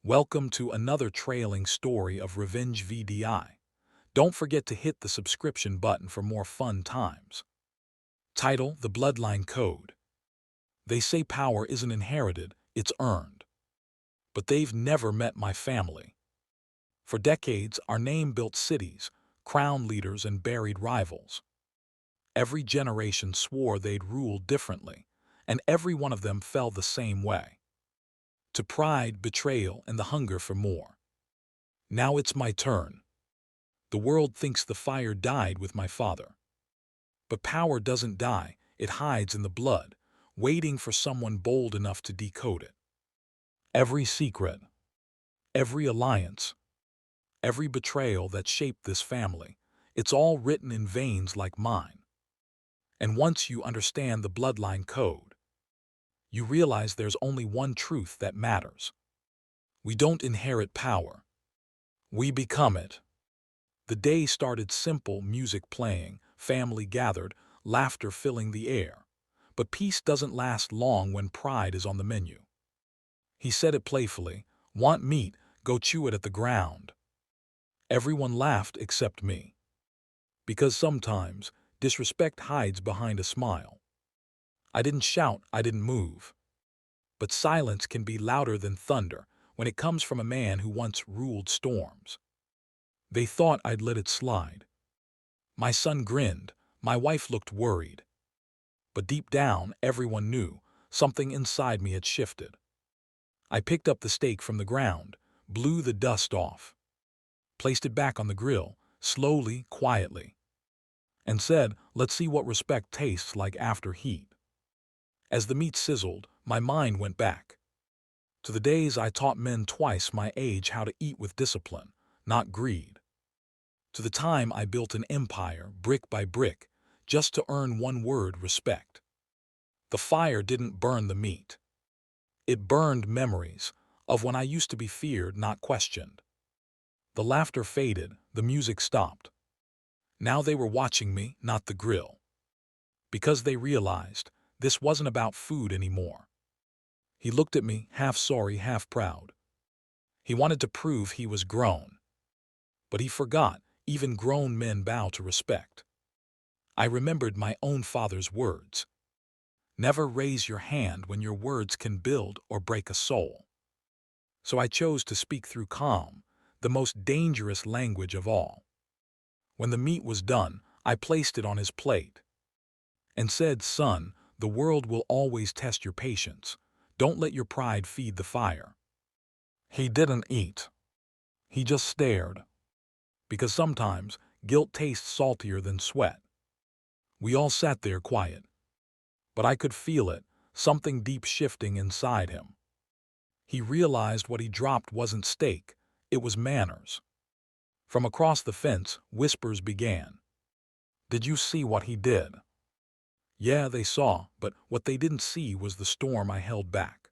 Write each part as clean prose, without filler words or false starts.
Welcome to another trailing story of Revenge VDI. Don't forget to hit the subscription button for more fun times. Title: The Bloodline Code. They say power isn't inherited, it's earned. But they've never met my family. For decades, our name built cities, crowned leaders, and buried rivals. Every generation swore they'd rule differently, and every one of them fell the same way. To pride, betrayal, and the hunger for more. Now it's my turn. The world thinks the fire died with my father. But power doesn't die, it hides in the blood, waiting for someone bold enough to decode it. Every secret, every alliance, every betrayal that shaped this family, it's all written in veins like mine. And once you understand the bloodline code, you realize there's only one truth that matters. We don't inherit power. We become it. The day started simple, music playing, family gathered, laughter filling the air. But peace doesn't last long when pride is on the menu. He said it playfully, "Want meat, go chew it at the ground." Everyone laughed except me. Because sometimes, disrespect hides behind a smile. I didn't shout, I didn't move. But silence can be louder than thunder when it comes from a man who once ruled storms. They thought I'd let it slide. My son grinned, my wife looked worried. But deep down, everyone knew something inside me had shifted. I picked up the steak from the ground, blew the dust off, placed it back on the grill, slowly, quietly, and said, "Let's see what respect tastes like after heat." As the meat sizzled, my mind went back to the days I taught men twice my age how to eat with discipline, not greed. To the time I built an empire, brick by brick, just to earn one word: respect. The fire didn't burn the meat. It burned memories of when I used to be feared, not questioned. The laughter faded, the music stopped. Now they were watching me, not the grill. Because they realized this wasn't about food anymore. He looked at me, half sorry, half proud. He wanted to prove he was grown. But he forgot, even grown men bow to respect. I remembered my own father's words. Never raise your hand when your words can build or break a soul. So I chose to speak through calm, the most dangerous language of all. When the meat was done, I placed it on his plate and said, "Son, the world will always test your patience. Don't let your pride feed the fire." He didn't eat. He just stared. Because sometimes guilt tastes saltier than sweat. We all sat there quiet. But I could feel it, something deep shifting inside him. He realized what he dropped wasn't steak, it was manners. From across the fence, whispers began. "Did you see what he did?" Yeah, they saw, but what they didn't see was the storm I held back.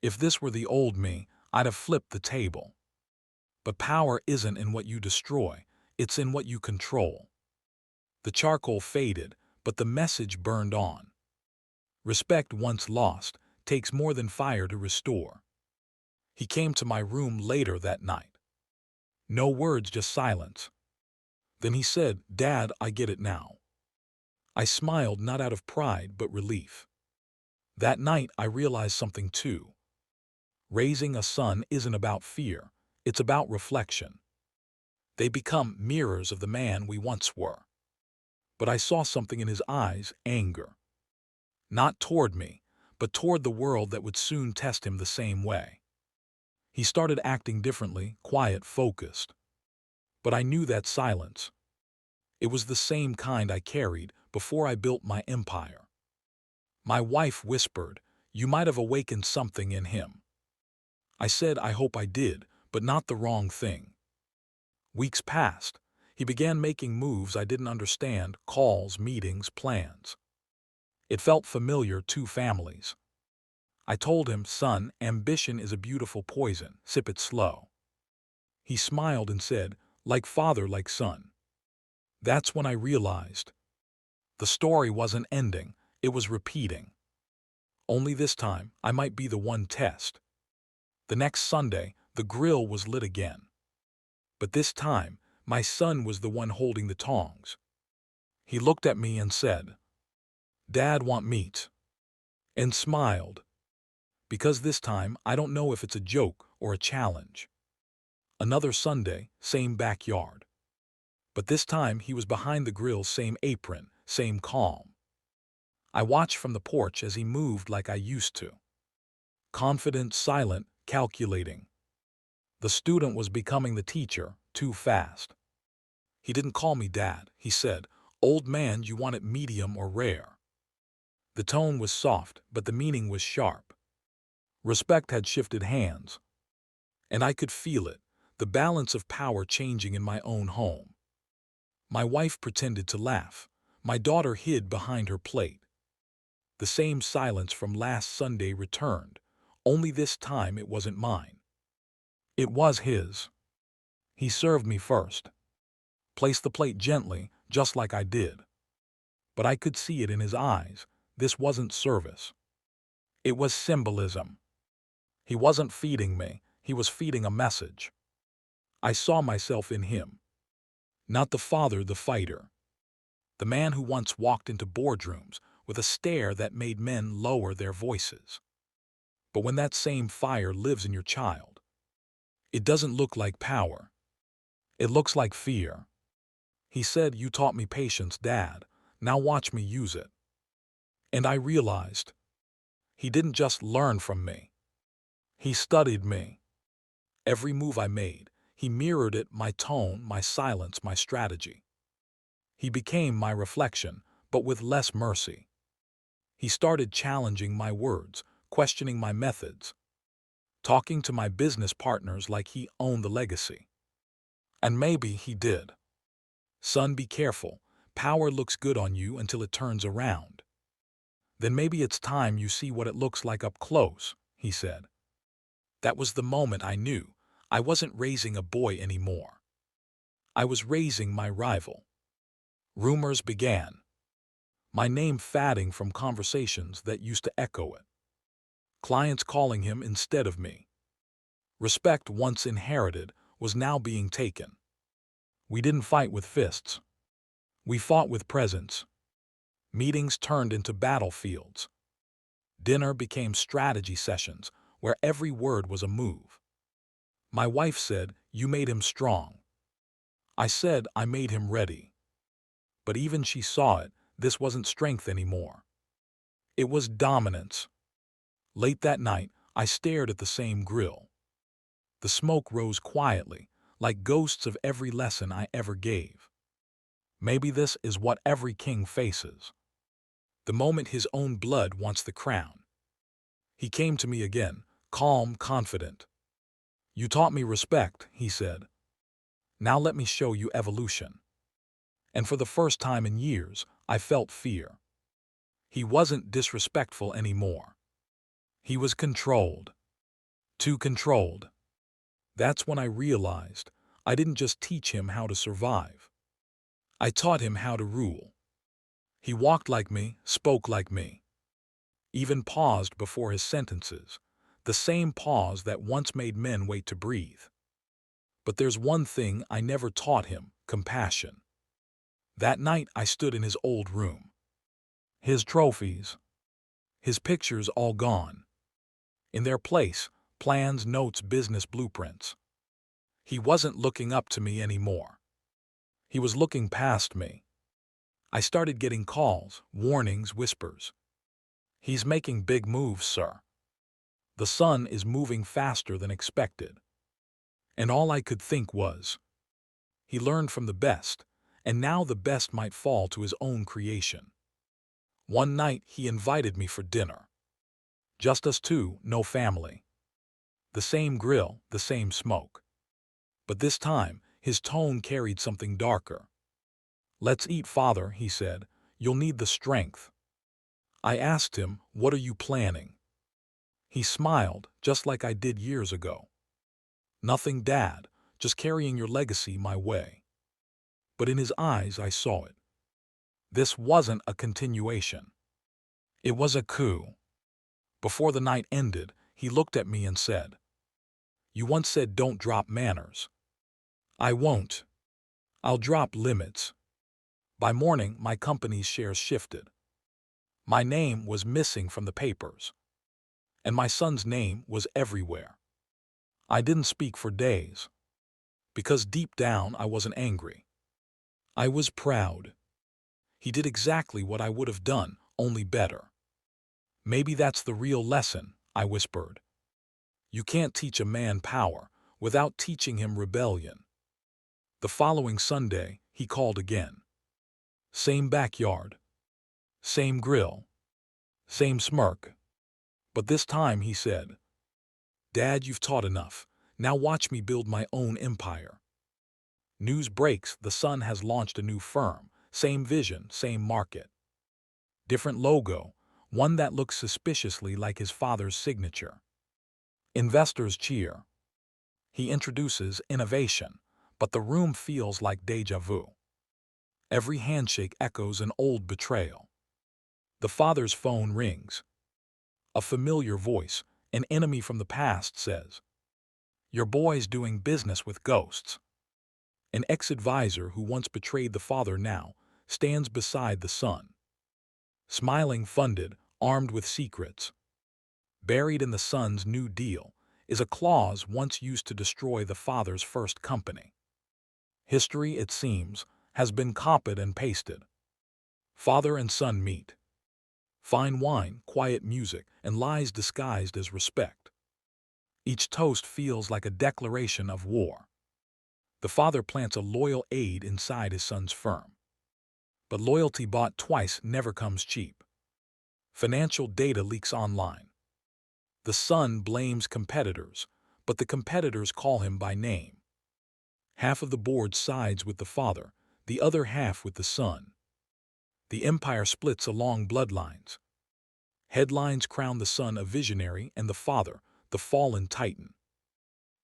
If this were the old me, I'd have flipped the table. But power isn't in what you destroy, it's in what you control. The charcoal faded, but the message burned on. Respect once lost takes more than fire to restore. He came to my room later that night. No words, just silence. Then he said, "Dad, I get it now." I smiled, not out of pride, but relief. That night I realized something too. Raising a son isn't about fear, it's about reflection. They become mirrors of the man we once were. But I saw something in his eyes, anger. Not toward me, but toward the world that would soon test him the same way. He started acting differently, quiet, focused. But I knew that silence. It was the same kind I carried before I built my empire. My wife whispered, "You might have awakened something in him." I said, "I hope I did, but not the wrong thing." Weeks passed. He began making moves I didn't understand, calls, meetings, plans. It felt familiar, two families. I told him, "Son, ambition is a beautiful poison, sip it slow." He smiled and said, "Like father, like son." That's when I realized the story wasn't ending, it was repeating. Only this time, I might be the one test. The next Sunday, the grill was lit again. But this time, my son was the one holding the tongs. He looked at me and said, "Dad want meat," and smiled. Because this time, I don't know if it's a joke or a challenge. Another Sunday, same backyard. But this time, he was behind the grill, same apron, same calm. I watched from the porch as he moved like I used to. Confident, silent, calculating. The student was becoming the teacher, too fast. He didn't call me Dad. He said, "Old man, you want it medium or rare?" The tone was soft, but the meaning was sharp. Respect had shifted hands. And I could feel it, the balance of power changing in my own home. My wife pretended to laugh. My daughter hid behind her plate. The same silence from last Sunday returned, only this time it wasn't mine. It was his. He served me first. Placed the plate gently, just like I did. But I could see it in his eyes. This wasn't service. It was symbolism. He wasn't feeding me, he was feeding a message. I saw myself in him. Not the father, the fighter. The man who once walked into boardrooms with a stare that made men lower their voices. But when that same fire lives in your child, it doesn't look like power. It looks like fear. He said, "You taught me patience, Dad. Now watch me use it." And I realized, he didn't just learn from me. He studied me. Every move I made, he mirrored it, my tone, my silence, my strategy. He became my reflection, but with less mercy. He started challenging my words, questioning my methods, talking to my business partners like he owned the legacy. And maybe he did. "Son, be careful. Power looks good on you until it turns around. Then maybe it's time you see what it looks like up close," he said. That was the moment I knew I wasn't raising a boy anymore. I was raising my rival. Rumors began. My name fading from conversations that used to echo it. Clients calling him instead of me. Respect once inherited was now being taken. We didn't fight with fists. We fought with presence. Meetings turned into battlefields. Dinner became strategy sessions where every word was a move. My wife said, "You made him strong." I said, "I made him ready." But even she saw it, this wasn't strength anymore. It was dominance. Late that night, I stared at the same grill. The smoke rose quietly, like ghosts of every lesson I ever gave. Maybe this is what every king faces. The moment his own blood wants the crown. He came to me again, calm, confident. "You taught me respect," he said. "Now let me show you evolution." And for the first time in years, I felt fear. He wasn't disrespectful anymore. He was controlled. Too controlled. That's when I realized I didn't just teach him how to survive. I taught him how to rule. He walked like me, spoke like me. Even paused before his sentences, the same pause that once made men wait to breathe. But there's one thing I never taught him: compassion. That night I stood in his old room. His trophies, his pictures all gone. In their place, plans, notes, business blueprints. He wasn't looking up to me anymore. He was looking past me. I started getting calls, warnings, whispers. "He's making big moves, sir. The sun is moving faster than expected." And all I could think was, he learned from the best, and now the best might fall to his own creation. One night he invited me for dinner. Just us two, no family. The same grill, the same smoke. But this time, his tone carried something darker. "Let's eat, father," he said. "You'll need the strength." I asked him, "What are you planning?" He smiled, just like I did years ago. "Nothing, Dad, just carrying your legacy my way." But in his eyes I saw it. This wasn't a continuation. It was a coup. Before the night ended, he looked at me and said, You once said don't drop manners. I won't. I'll drop limits. By morning, my company's shares shifted. My name was missing from the papers, and my son's name was everywhere. I didn't speak for days, because deep down I wasn't angry. I was proud. He did exactly what I would have done, only better. Maybe that's the real lesson, I whispered. You can't teach a man power without teaching him rebellion. The following Sunday, he called again. Same backyard, same grill, same smirk. But this time he said, Dad, you've taught enough. Now watch me build my own empire. News breaks, the son has launched a new firm. Same vision, same market. Different logo, one that looks suspiciously like his father's signature. Investors cheer. He introduces innovation, but the room feels like déjà vu. Every handshake echoes an old betrayal. The father's phone rings. A familiar voice, an enemy from the past, says, Your boy's doing business with ghosts. An ex-advisor who once betrayed the father now stands beside the son. Smiling, funded, armed with secrets. Buried in the son's new deal is a clause once used to destroy the father's first company. History, it seems, has been copied and pasted. Father and son meet. Fine wine, quiet music, and lies disguised as respect. Each toast feels like a declaration of war. The father plants a loyal aide inside his son's firm. But loyalty bought twice never comes cheap. Financial data leaks online. The son blames competitors, but the competitors call him by name. Half of the board sides with the father, the other half with the son. The empire splits along bloodlines. Headlines crown the son a visionary and the father, the fallen titan.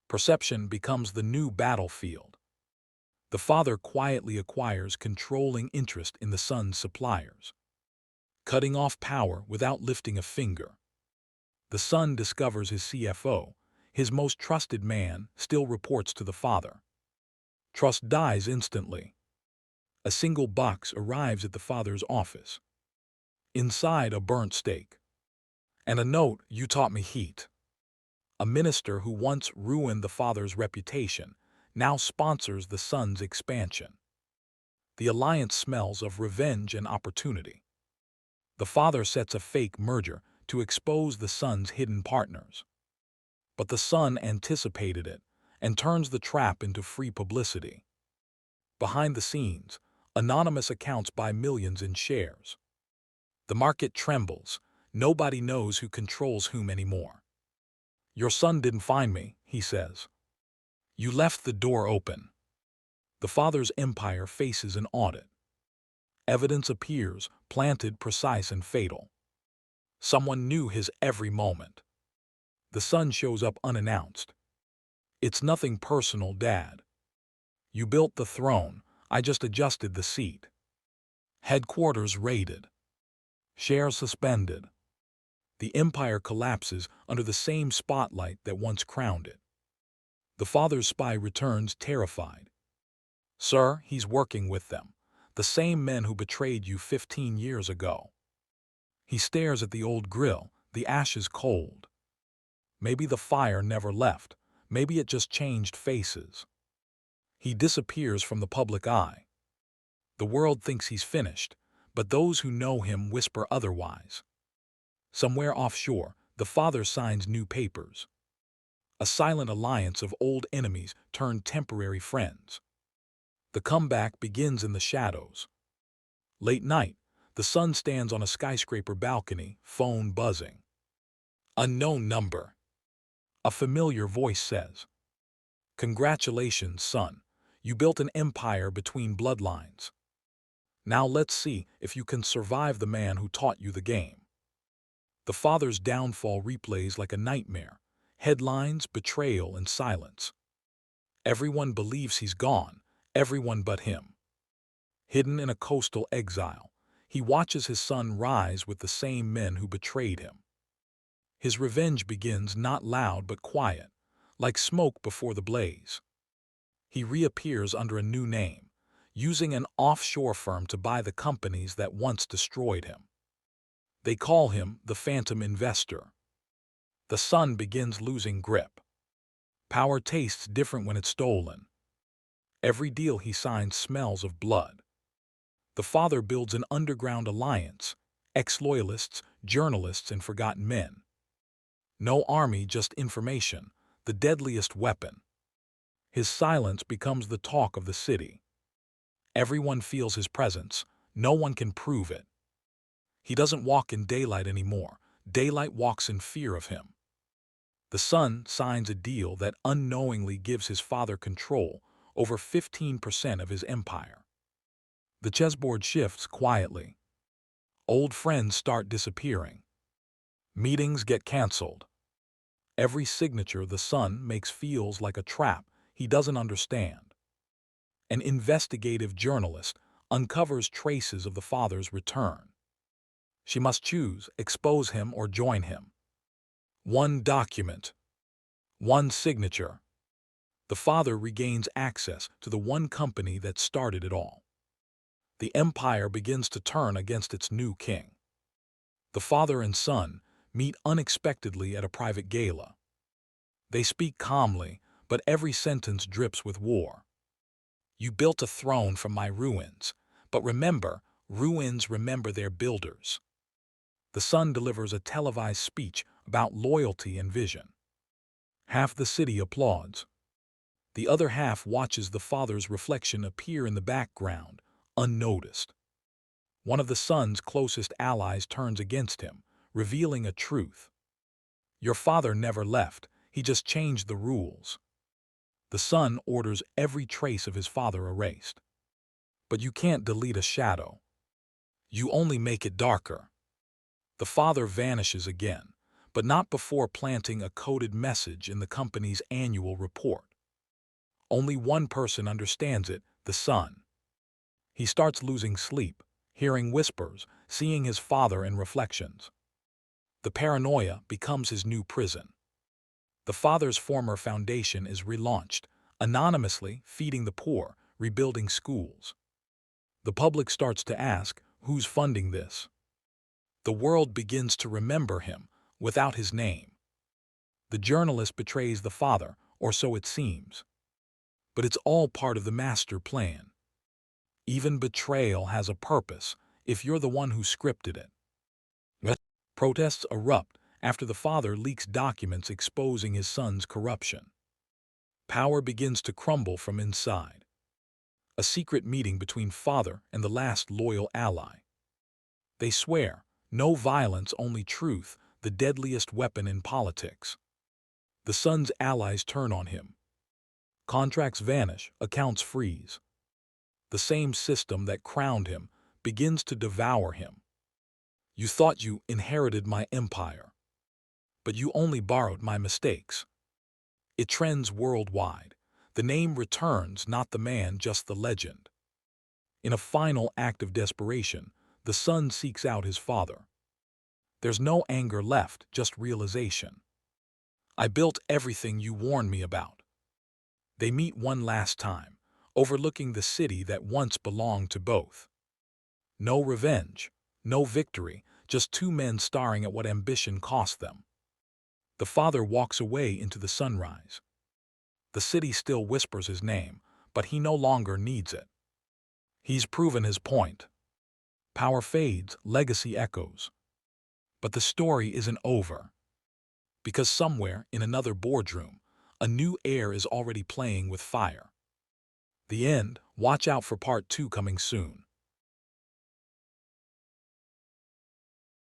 Perception becomes the new battlefield. The father quietly acquires controlling interest in the son's suppliers, cutting off power without lifting a finger. The son discovers his CFO, his most trusted man, still reports to the father. Trust dies instantly. A single box arrives at the father's office. Inside, a burnt steak. And a note, You taught me heat. A minister who once ruined the father's reputation now sponsors the son's expansion. The alliance smells of revenge and opportunity. The father sets a fake merger to expose the son's hidden partners. But the son anticipated it and turns the trap into free publicity. Behind the scenes, anonymous accounts buy millions in shares. The market trembles. Nobody knows who controls whom anymore. Your son didn't find me, he says. You left the door open. The father's empire faces an audit. Evidence appears, planted, precise, and fatal. Someone knew his every moment. The son shows up unannounced. It's nothing personal, Dad. You built the throne, I just adjusted the seat. Headquarters raided. Shares suspended. The empire collapses under the same spotlight that once crowned it. The father's spy returns terrified. Sir, he's working with them, the same men who betrayed you 15 years ago. He stares at the old grill, the ashes cold. Maybe the fire never left, maybe it just changed faces. He disappears from the public eye. The world thinks he's finished, but those who know him whisper otherwise. Somewhere offshore, the father signs new papers. A silent alliance of old enemies turned temporary friends. The comeback begins in the shadows. Late night, the son stands on a skyscraper balcony, phone buzzing. Unknown number. A familiar voice says, Congratulations, son. You built an empire between bloodlines. Now let's see if you can survive the man who taught you the game. The father's downfall replays like a nightmare. Headlines, betrayal, and silence. Everyone believes he's gone, everyone but him. Hidden in a coastal exile, he watches his son rise with the same men who betrayed him. His revenge begins not loud but quiet, like smoke before the blaze. He reappears under a new name, using an offshore firm to buy the companies that once destroyed him. They call him the Phantom Investor. The son begins losing grip. Power tastes different when it's stolen. Every deal he signs smells of blood. The father builds an underground alliance, ex-loyalists, journalists, and forgotten men. No army, just information, the deadliest weapon. His silence becomes the talk of the city. Everyone feels his presence. No one can prove it. He doesn't walk in daylight anymore. Daylight walks in fear of him. The son signs a deal that unknowingly gives his father control over 15% of his empire. The chessboard shifts quietly. Old friends start disappearing. Meetings get canceled. Every signature the son makes feels like a trap he doesn't understand. An investigative journalist uncovers traces of the father's return. She must choose, expose him or join him. One document, one signature. The father regains access to the one company that started it all. The empire begins to turn against its new king. The father and son meet unexpectedly at a private gala. They speak calmly, but every sentence drips with war. You built a throne from my ruins, but remember, ruins remember their builders. The son delivers a televised speech about loyalty and vision. Half the city applauds. The other half watches the father's reflection appear in the background, unnoticed. One of the son's closest allies turns against him, revealing a truth. Your father never left, he just changed the rules. The son orders every trace of his father erased. But you can't delete a shadow. You only make it darker. The father vanishes again, but not before planting a coded message in the company's annual report. Only one person understands it, the son. He starts losing sleep, hearing whispers, seeing his father in reflections. The paranoia becomes his new prison. The father's former foundation is relaunched, anonymously feeding the poor, rebuilding schools. The public starts to ask, who's funding this? The world begins to remember him, without his name. The journalist betrays the father, or so it seems. But it's all part of the master plan. Even betrayal has a purpose, if you're the one who scripted it. Protests erupt after the father leaks documents exposing his son's corruption. Power begins to crumble from inside. A secret meeting between father and the last loyal ally. They swear, no violence, only truth, the deadliest weapon in politics. The son's allies turn on him. Contracts vanish, accounts freeze. The same system that crowned him begins to devour him. You thought you inherited my empire, but you only borrowed my mistakes. It trends worldwide. The name returns, not the man, just the legend. In a final act of desperation, the son seeks out his father. There's no anger left, just realization. I built everything you warned me about. They meet one last time, overlooking the city that once belonged to both. No revenge, no victory, just two men staring at what ambition cost them. The father walks away into the sunrise. The city still whispers his name, but he no longer needs it. He's proven his point. Power fades, legacy echoes. But the story isn't over. Because somewhere in another boardroom, a new heir is already playing with fire. The end. Watch out for part 2 coming soon.